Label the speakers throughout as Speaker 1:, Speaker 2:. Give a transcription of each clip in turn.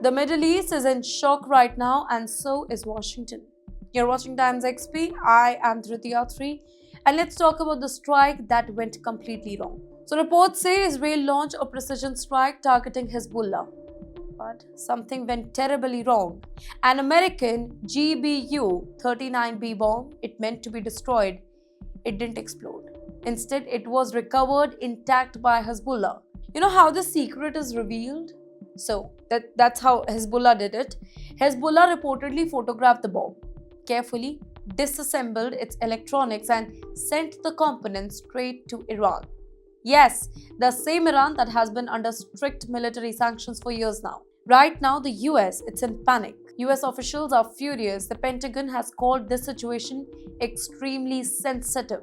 Speaker 1: The Middle East is in shock right now, and so is Washington. You're watching Times XP. I am Dhritiya 3, and let's talk about the strike that went completely wrong. So, reports say Israel launched a precision strike targeting Hezbollah, but something went terribly wrong. An American GBU 39B bomb, it meant to be destroyed, it didn't explode. Instead, it was recovered intact by Hezbollah. You know how the secret is revealed? So, that's how Hezbollah did it. Hezbollah reportedly photographed the bomb, carefully disassembled its electronics, and sent the components straight to Iran. Yes, the same Iran that has been under strict military sanctions for years now. Right now, the US, it's in panic. US officials are furious. The Pentagon has called this situation extremely sensitive.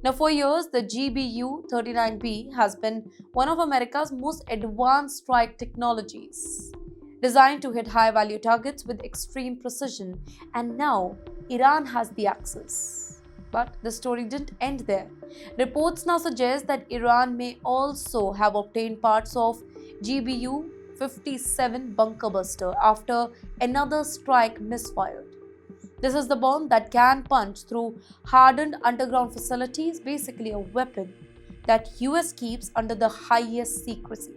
Speaker 1: Now, for years, the GBU 39B has been one of America's most advanced strike technologies, designed to hit high-value targets with extreme precision. And now, Iran has the access. But the story didn't end there. Reports now suggest that Iran may also have obtained parts of GBU 57 bunker buster after another strike misfired. This is the bomb that can punch through hardened underground facilities, basically a weapon that US keeps under the highest secrecy.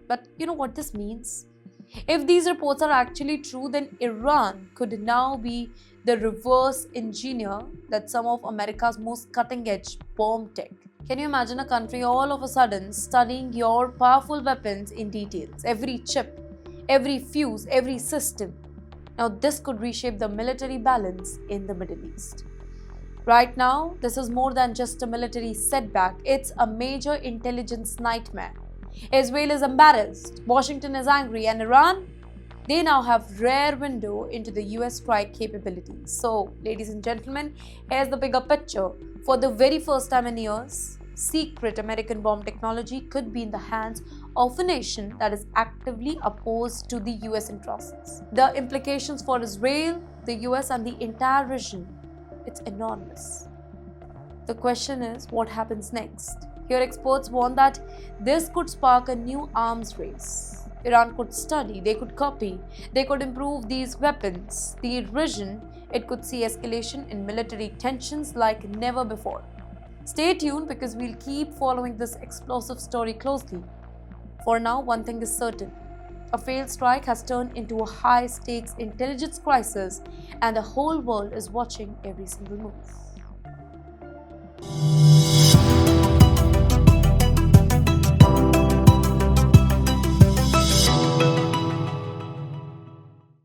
Speaker 1: But you know what this means? If these reports are actually true, then Iran could now be the reverse engineer that some of America's most cutting-edge bomb tech. Can you imagine a country all of a sudden studying your powerful weapons in details? Every chip, every fuse, every system. Now, this could reshape the military balance in the Middle East. Right now, this is more than just a military setback, it's a major intelligence nightmare. Israel is embarrassed, Washington is angry, and Iran, they now have rare window into the US strike capabilities. So, ladies and gentlemen, here's the bigger picture. For the very first time in years, secret American bomb technology could be in the hands of a nation that is actively opposed to the US interests. The implications for Israel, the US, and the entire region, it's enormous. The question is, what happens next? Here, experts warn that this could spark a new arms race. Iran could study, they could copy, they could improve these weapons. The region, it could see escalation in military tensions like never before. Stay tuned because we'll keep following this explosive story closely. For now, one thing is certain. A failed strike has turned into a high-stakes intelligence crisis, and the whole world is watching every single move.